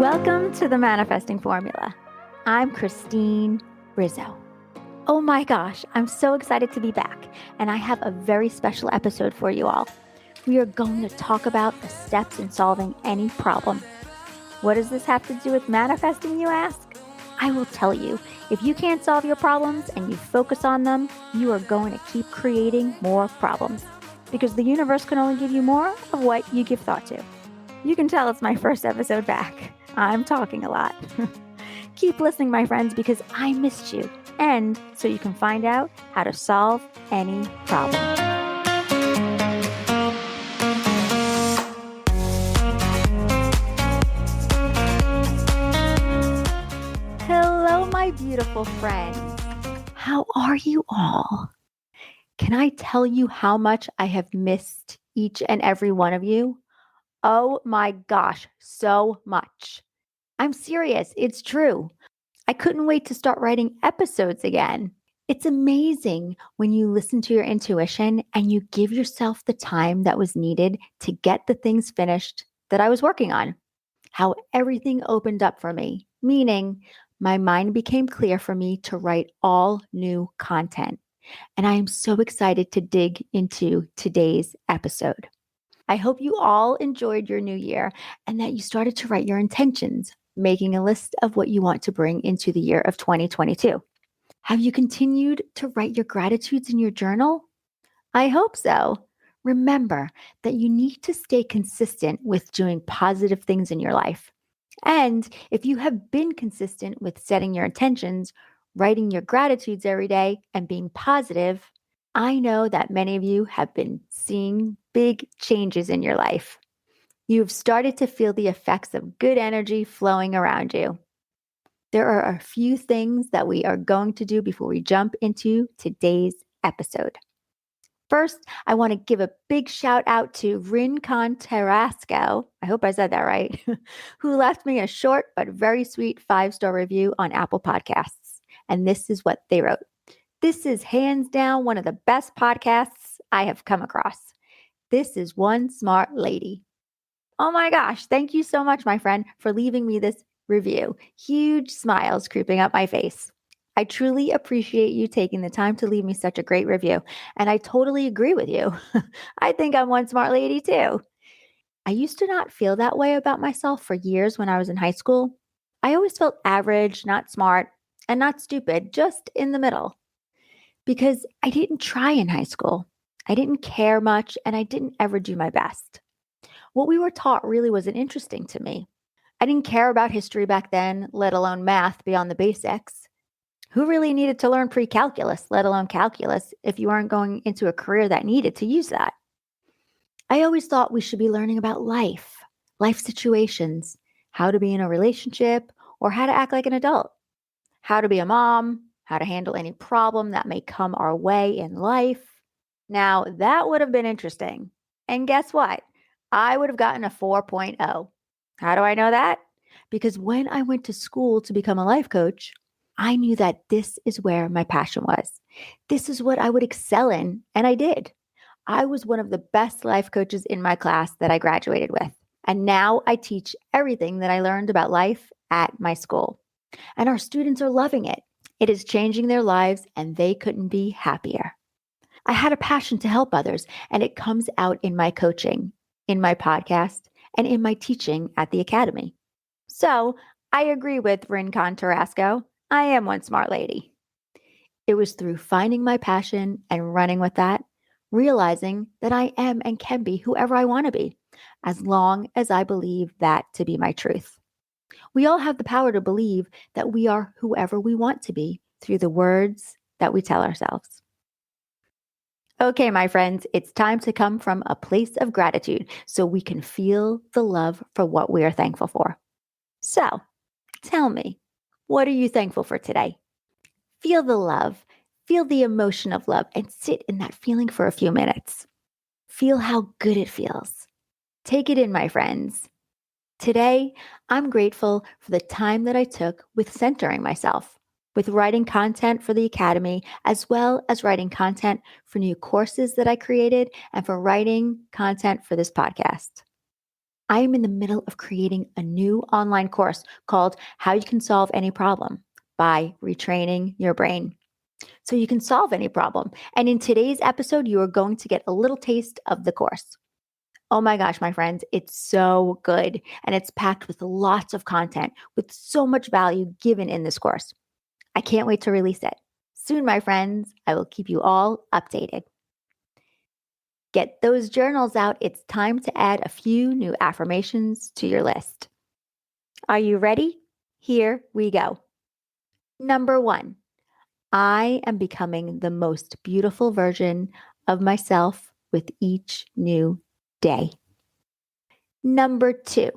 Welcome to the Manifesting Formula. I'm Christine Rizzo. Oh my gosh, I'm so excited to be back, and I have a very special episode for you all. We are going to talk about the steps in solving any problem. What does this have to do with manifesting, you ask? I will tell you, if you can't solve your problems and you focus on them, you are going to keep creating more problems because the universe can only give you more of what you give thought to. You can tell it's my first episode back. I'm talking a lot. Keep listening, my friends, because I missed you, and so you can find out how to solve any problem. Hello, my beautiful friends. How are you all? Can I tell you how much I have missed each and every one of you? Oh my gosh, so much. I'm serious. It's true. I couldn't wait to start writing episodes again. It's amazing when you listen to your intuition and you give yourself the time that was needed to get the things finished that I was working on. How everything opened up for me, meaning my mind became clear for me to write all new content. And I am so excited to dig into today's episode. I hope you all enjoyed your new year and that you started to write your intentions, making a list of what you want to bring into the year of 2022. Have you continued to write your gratitudes in your journal? I hope so. Remember that you need to stay consistent with doing positive things in your life. And if you have been consistent with setting your intentions, writing your gratitudes every day, and being positive, I know that many of you have been seeing big changes in your life. You've started to feel the effects of good energy flowing around you. There are a few things that we are going to do before we jump into today's episode. First, I want to give a big shout out to Rincon Tarasco, I hope I said that right, who left me a short but very sweet 5-star review on Apple Podcasts. And this is what they wrote. This is hands down one of the best podcasts I have come across. This is one smart lady. Oh my gosh, thank you so much, my friend, for leaving me this review. Huge smiles creeping up my face. I truly appreciate you taking the time to leave me such a great review, and I totally agree with you. I think I'm one smart lady too. I used to not feel that way about myself for years when I was in high school. I always felt average, not smart, and not stupid, just in the middle. Because I didn't try in high school. I didn't care much, and I didn't ever do my best. What we were taught really wasn't interesting to me. I didn't care about history back then, let alone math beyond the basics. Who really needed to learn pre-calculus, let alone calculus, if you aren't going into a career that needed to use that? I always thought we should be learning about life situations, how to be in a relationship, or how to act like an adult, how to be a mom, how to handle any problem that may come our way in life. Now, that would have been interesting. And guess what? I would have gotten a 4.0. How do I know that? Because when I went to school to become a life coach, I knew that this is where my passion was. This is what I would excel in, and I did. I was one of the best life coaches in my class that I graduated with. And now I teach everything that I learned about life at my school. And our students are loving it. It is changing their lives, and they couldn't be happier. I had a passion to help others, and it comes out in my coaching, in my podcast, and in my teaching at the academy. So I agree with Rincon Tarasco. I am one smart lady. It was through finding my passion and running with that, realizing that I am and can be whoever I want to be, as long as I believe that to be my truth. We all have the power to believe that we are whoever we want to be through the words that we tell ourselves. Okay, my friends, it's time to come from a place of gratitude so we can feel the love for what we are thankful for. So, tell me, what are you thankful for today? Feel the love, feel the emotion of love, and sit in that feeling for a few minutes. Feel how good it feels. Take it in, my friends. Today, I'm grateful for the time that I took with centering myself, with writing content for the Academy, as well as writing content for new courses that I created and for writing content for this podcast. I am in the middle of creating a new online course called How You Can Solve Any Problem by Retraining Your Brain. So you can solve any problem. And in today's episode, you are going to get a little taste of the course. Oh my gosh, my friends, it's so good. And it's packed with lots of content with so much value given in this course. I can't wait to release it. Soon, my friends, I will keep you all updated. Get those journals out. It's time to add a few new affirmations to your list. Are you ready? Here we go. Number 1, I am becoming the most beautiful version of myself with each new day. Number 2,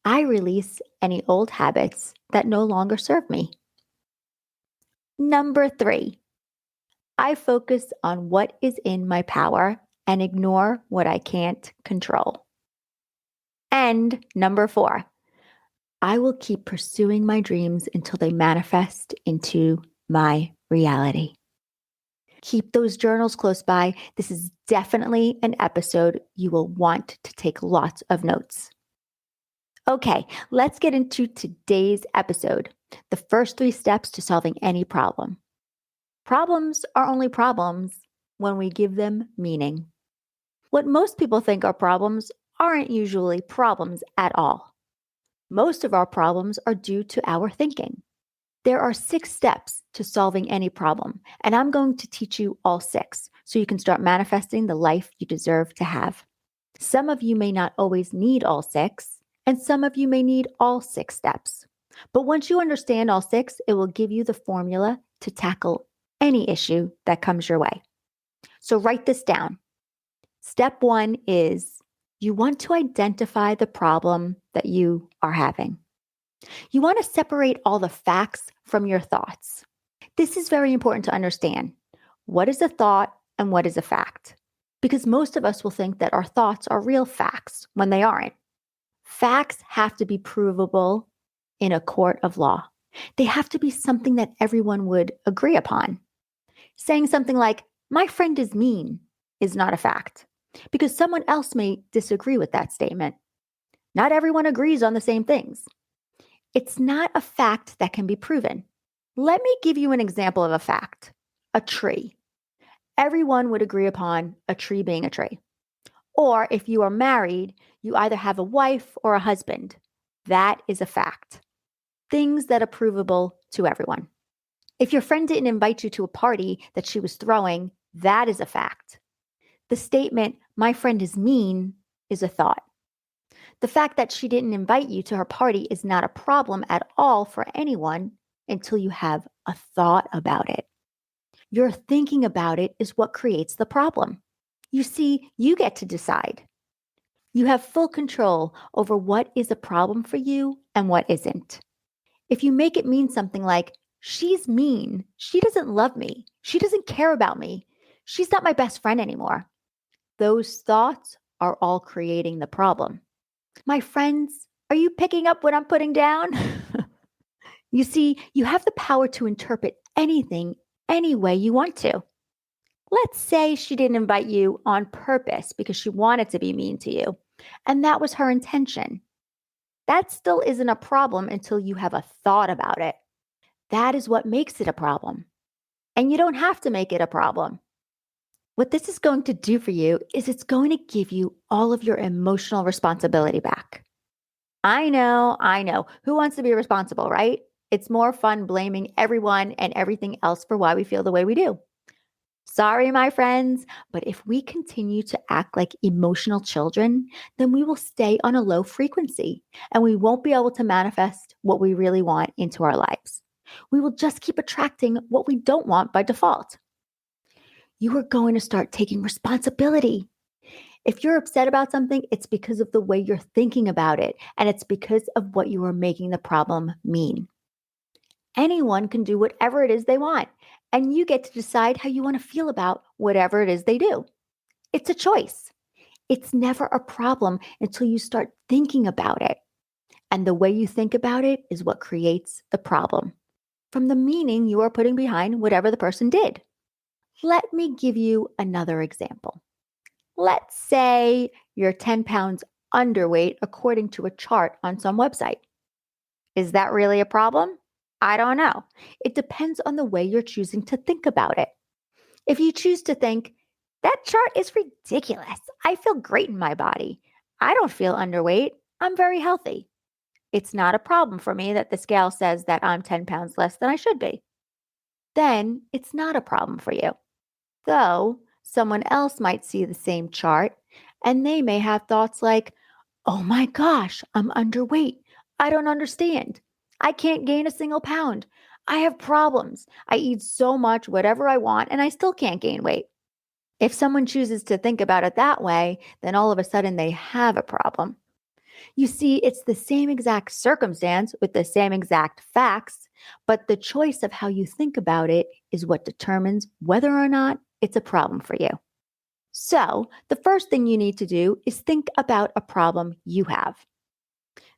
I release any old habits that no longer serve me. Number 3, I focus on what is in my power and ignore what I can't control. And number 4, I will keep pursuing my dreams until they manifest into my reality. Keep those journals close by. This is definitely an episode you will want to take lots of notes. Okay, let's get into today's episode. The first 3 steps to solving any problem. Problems are only problems when we give them meaning. What most people think are problems aren't usually problems at all. Most of our problems are due to our thinking. There are 6 steps to solving any problem, and I'm going to teach you all 6 so you can start manifesting the life you deserve to have. Some of you may not always need all 6, and some of you may need all 6 steps. But once you understand all 6, it will give you the formula to tackle any issue that comes your way. So write this down. Step 1 is you want to identify the problem that you are having. You want to separate all the facts from your thoughts. This is very important to understand. What is a thought and what is a fact? Because most of us will think that our thoughts are real facts when they aren't. Facts have to be provable in a court of law. They have to be something that everyone would agree upon. Saying something like, my friend is mean, is not a fact, because someone else may disagree with that statement. Not everyone agrees on the same things. It's not a fact that can be proven. Let me give you an example of a fact. A tree. Everyone would agree upon a tree being a tree. Or if you are married, you either have a wife or a husband. That is a fact. Things that are provable to everyone. If your friend didn't invite you to a party that she was throwing, that is a fact. The statement, my friend is mean, is a thought. The fact that she didn't invite you to her party is not a problem at all for anyone until you have a thought about it. Your thinking about it is what creates the problem. You see, you get to decide. You have full control over what is a problem for you and what isn't. If you make it mean something like, she's mean, she doesn't love me, she doesn't care about me, she's not my best friend anymore, those thoughts are all creating the problem. My friends, are you picking up what I'm putting down? You see, you have the power to interpret anything any way you want to. Let's say she didn't invite you on purpose because she wanted to be mean to you, and that was her intention. That still isn't a problem until you have a thought about it. That is what makes it a problem. And you don't have to make it a problem. What this is going to do for you is it's going to give you all of your emotional responsibility back. I know. Who wants to be responsible, right? It's more fun blaming everyone and everything else for why we feel the way we do. Sorry, my friends, but if we continue to act like emotional children, then we will stay on a low frequency and we won't be able to manifest what we really want into our lives. We will just keep attracting what we don't want by default. You are going to start taking responsibility. If you're upset about something, it's because of the way you're thinking about it, and it's because of what you are making the problem mean. Anyone can do whatever it is they want, and you get to decide how you want to feel about whatever it is they do. It's a choice. It's never a problem until you start thinking about it. And the way you think about it is what creates the problem, from the meaning you are putting behind whatever the person did. Let me give you another example. Let's say you're 10 pounds underweight according to a chart on some website. Is that really a problem? I don't know. It depends on the way you're choosing to think about it. If you choose to think, that chart is ridiculous. I feel great in my body. I don't feel underweight. I'm very healthy. It's not a problem for me that the scale says that I'm 10 pounds less than I should be. Then it's not a problem for you. Though someone else might see the same chart and they may have thoughts like, oh my gosh, I'm underweight. I don't understand. I can't gain a single pound. I have problems. I eat so much, whatever I want, and I still can't gain weight. If someone chooses to think about it that way, then all of a sudden they have a problem. You see, it's the same exact circumstance with the same exact facts, but the choice of how you think about it is what determines whether or not it's a problem for you. So, the first thing you need to do is think about a problem you have.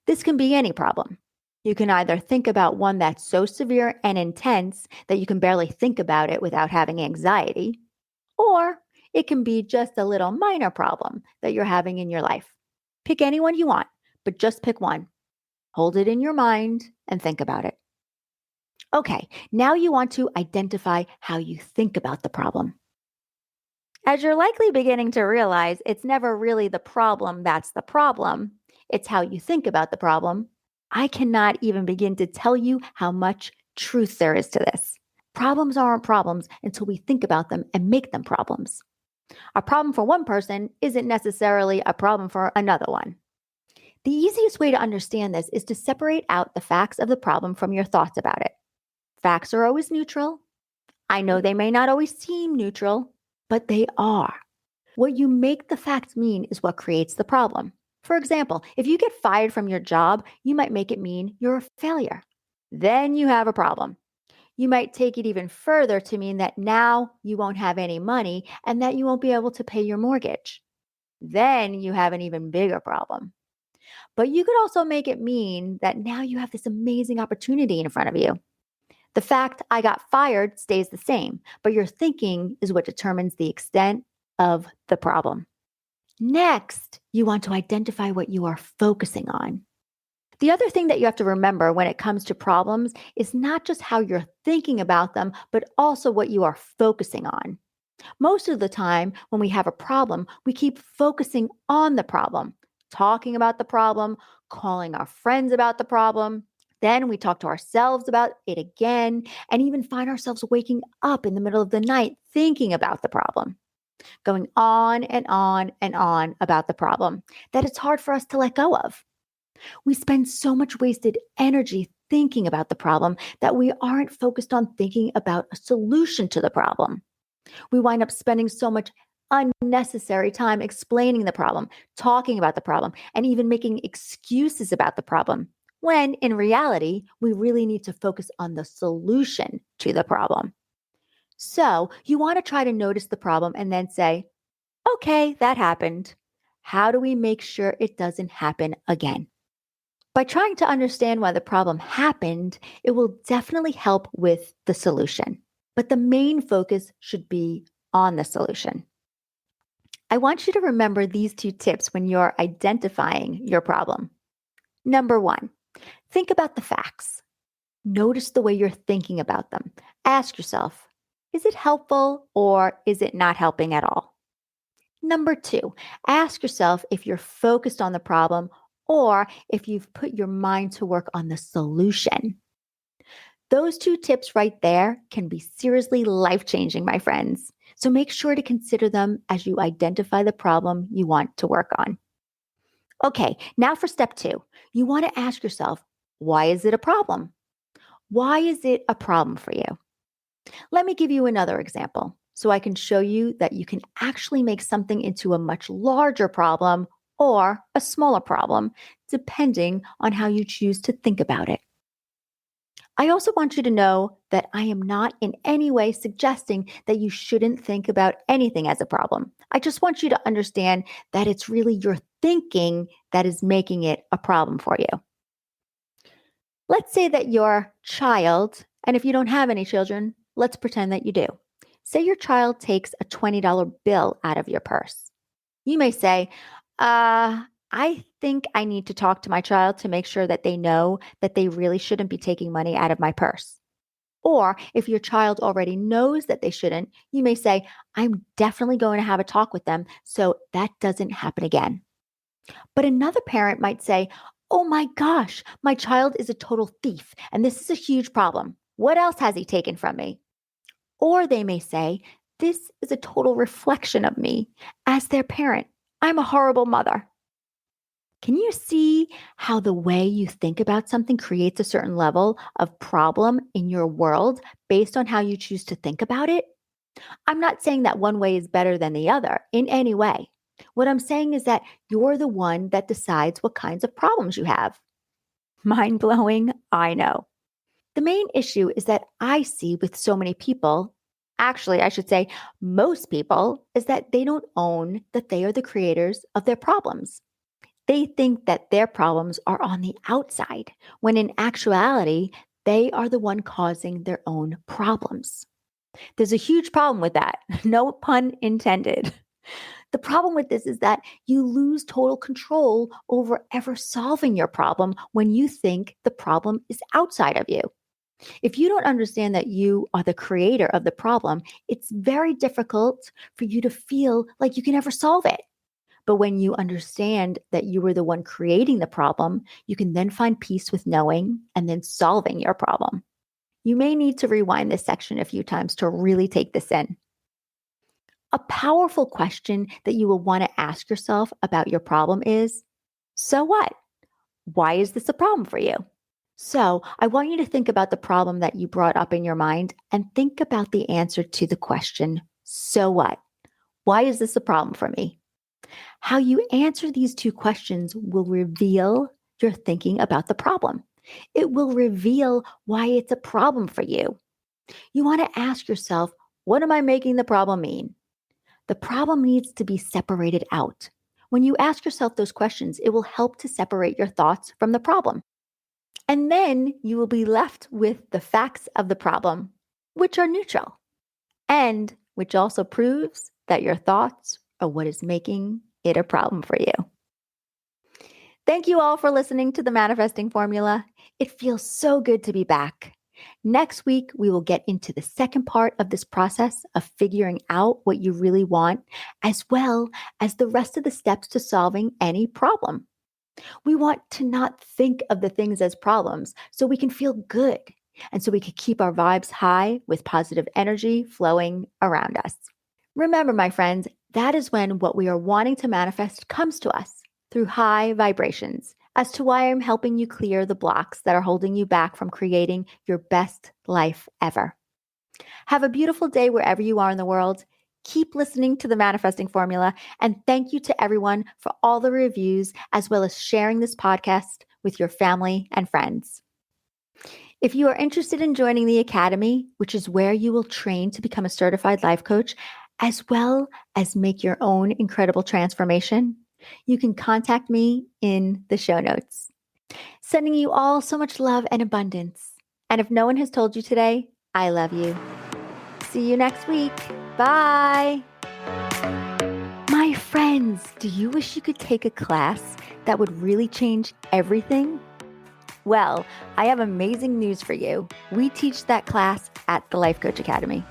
This can be any problem. You can either think about one that's so severe and intense that you can barely think about it without having anxiety, or it can be just a little minor problem that you're having in your life. Pick any one you want, but just pick one. Hold it in your mind and think about it. Okay, now you want to identify how you think about the problem. As you're likely beginning to realize, it's never really the problem that's the problem, it's how you think about the problem. I cannot even begin to tell you how much truth there is to this. Problems aren't problems until we think about them and make them problems. A problem for one person isn't necessarily a problem for another one. The easiest way to understand this is to separate out the facts of the problem from your thoughts about it. Facts are always neutral. I know they may not always seem neutral, but they are. What you make the facts mean is what creates the problem. For example, if you get fired from your job, you might make it mean you're a failure. Then you have a problem. You might take it even further to mean that now you won't have any money and that you won't be able to pay your mortgage. Then you have an even bigger problem. But you could also make it mean that now you have this amazing opportunity in front of you. The fact I got fired stays the same, but your thinking is what determines the extent of the problem. Next, you want to identify what you are focusing on. The other thing that you have to remember when it comes to problems is not just how you're thinking about them, but also what you are focusing on. Most of the time, when we have a problem, we keep focusing on the problem, talking about the problem, calling our friends about the problem. Then we talk to ourselves about it again, and even find ourselves waking up in the middle of the night thinking about the problem, going on and on and on about the problem that it's hard for us to let go of. We spend so much wasted energy thinking about the problem that we aren't focused on thinking about a solution to the problem. We wind up spending so much unnecessary time explaining the problem, talking about the problem, and even making excuses about the problem, when in reality, we really need to focus on the solution to the problem. So you want to try to notice the problem and then say, okay, that happened. How do we make sure it doesn't happen again? By trying to understand why the problem happened, it will definitely help with the solution. But the main focus should be on the solution. I want you to remember these two tips when you're identifying your problem. Number one, think about the facts. Notice the way you're thinking about them. Ask yourself, is it helpful or is it not helping at all? Number two, ask yourself if you're focused on the problem or if you've put your mind to work on the solution. Those two tips right there can be seriously life-changing, my friends. So make sure to consider them as you identify the problem you want to work on. Okay, now for step two. You want to ask yourself, why is it a problem? Why is it a problem for you? Let me give you another example so I can show you that you can actually make something into a much larger problem or a smaller problem, depending on how you choose to think about it. I also want you to know that I am not in any way suggesting that you shouldn't think about anything as a problem. I just want you to understand that it's really your thinking that is making it a problem for you. Let's say that your child, and if you don't have any children, let's pretend that you do. Say your child takes a $20 bill out of your purse. You may say, I think I need to talk to my child to make sure that they know that they really shouldn't be taking money out of my purse. Or if your child already knows that they shouldn't, you may say, I'm definitely going to have a talk with them so that doesn't happen again. But another parent might say, oh my gosh, my child is a total thief and this is a huge problem. What else has he taken from me? Or they may say, this is a total reflection of me as their parent. I'm a horrible mother. Can you see how the way you think about something creates a certain level of problem in your world based on how you choose to think about it? I'm not saying that one way is better than the other in any way. What I'm saying is that you're the one that decides what kinds of problems you have. Mind blowing, I know. The main issue is that I see with so many people, actually, I should say most people, is that they don't own that they are the creators of their problems. They think that their problems are on the outside, when in actuality, they are the one causing their own problems. There's a huge problem with that. No pun intended. The problem with this is that you lose total control over ever solving your problem when you think the problem is outside of you. If you don't understand that you are the creator of the problem, it's very difficult for you to feel like you can ever solve it. But when you understand that you were the one creating the problem, you can then find peace with knowing and then solving your problem. You may need to rewind this section a few times to really take this in. A powerful question that you will want to ask yourself about your problem is, so what? Why is this a problem for you? So I want you to think about the problem that you brought up in your mind and think about the answer to the question, so what? Why is this a problem for me? How you answer these two questions will reveal your thinking about the problem. It will reveal why it's a problem for you. You want to ask yourself, what am I making the problem mean? The problem needs to be separated out. When you ask yourself those questions, it will help to separate your thoughts from the problem. And then you will be left with the facts of the problem, which are neutral, and which also proves that your thoughts are what is making it a problem for you. Thank you all for listening to the Manifesting Formula. It feels so good to be back. Next week, we will get into the second part of this process of figuring out what you really want, as well as the rest of the steps to solving any problem. We want to not think of the things as problems so we can feel good and so we can keep our vibes high with positive energy flowing around us. Remember, my friends, that is when what we are wanting to manifest comes to us through high vibrations, as to why I'm helping you clear the blocks that are holding you back from creating your best life ever. Have a beautiful day wherever you are in the world. Keep listening to the Manifesting Formula, and thank you to everyone for all the reviews, as well as sharing this podcast with your family and friends. If you are interested in joining the Academy, which is where you will train to become a certified life coach, as well as make your own incredible transformation, you can contact me in the show notes. Sending you all so much love and abundance. And if no one has told you today, I love you. See you next week. Bye. My friends, do you wish you could take a class that would really change everything? Well, I have amazing news for you. We teach that class at the Life Coach Academy.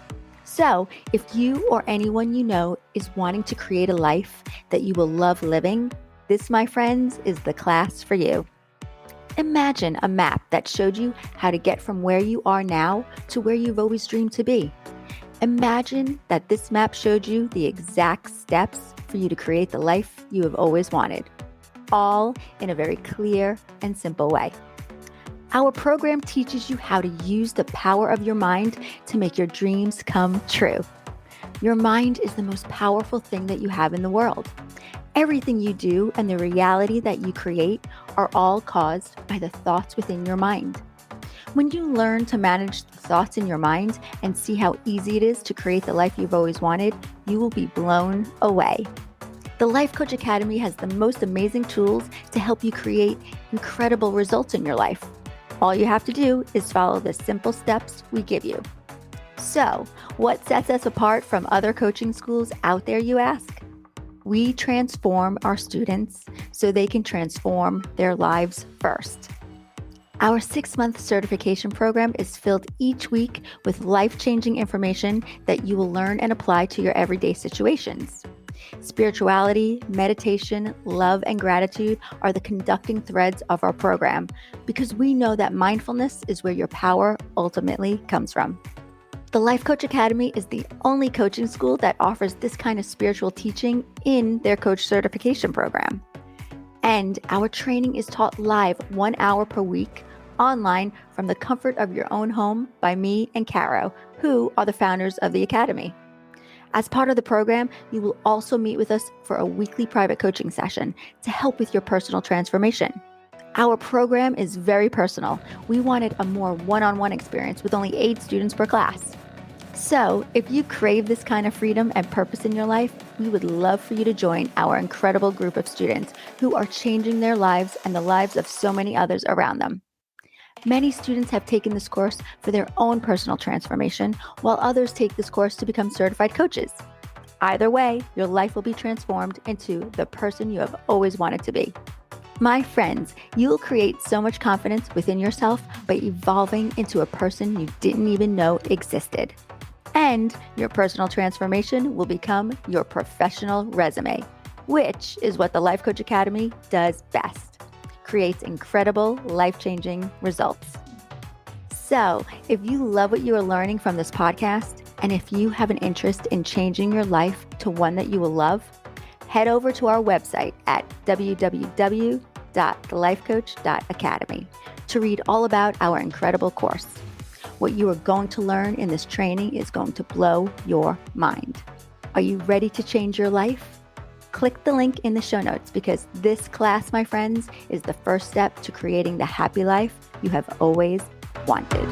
So if you or anyone you know is wanting to create a life that you will love living, this, my friends, is the class for you. Imagine a map that showed you how to get from where you are now to where you've always dreamed to be. Imagine that this map showed you the exact steps for you to create the life you have always wanted, all in a very clear and simple way. Our program teaches you how to use the power of your mind to make your dreams come true. Your mind is the most powerful thing that you have in the world. Everything you do and the reality that you create are all caused by the thoughts within your mind. When you learn to manage the thoughts in your mind and see how easy it is to create the life you've always wanted, you will be blown away. The Life Coach Academy has the most amazing tools to help you create incredible results in your life. All you have to do is follow the simple steps we give you. So, what sets us apart from other coaching schools out there, you ask? We transform our students so they can transform their lives first. Our 6-month certification program is filled each week with life-changing information that you will learn and apply to your everyday situations. Spirituality, meditation, love, and gratitude are the conducting threads of our program because we know that mindfulness is where your power ultimately comes from. The Life Coach Academy is the only coaching school that offers this kind of spiritual teaching in their coach certification program. And our training is taught live 1 hour per week online from the comfort of your own home by me and Caro, who are the founders of the Academy. As part of the program, you will also meet with us for a weekly private coaching session to help with your personal transformation. Our program is very personal. We wanted a more one-on-one experience with only 8 students per class. So, if you crave this kind of freedom and purpose in your life, we would love for you to join our incredible group of students who are changing their lives and the lives of so many others around them. Many students have taken this course for their own personal transformation, while others take this course to become certified coaches. Either way, your life will be transformed into the person you have always wanted to be. My friends, you will create so much confidence within yourself by evolving into a person you didn't even know existed. And your personal transformation will become your professional resume, which is what the Life Coach Academy does best. Creates incredible, life-changing results. So, if you love what you are learning from this podcast, and if you have an interest in changing your life to one that you will love, head over to our website at www.thelifecoach.academy to read all about our incredible course. What you are going to learn in this training is going to blow your mind. Are you ready to change your life? Click the link in the show notes because this class, my friends, is the first step to creating the happy life you have always wanted.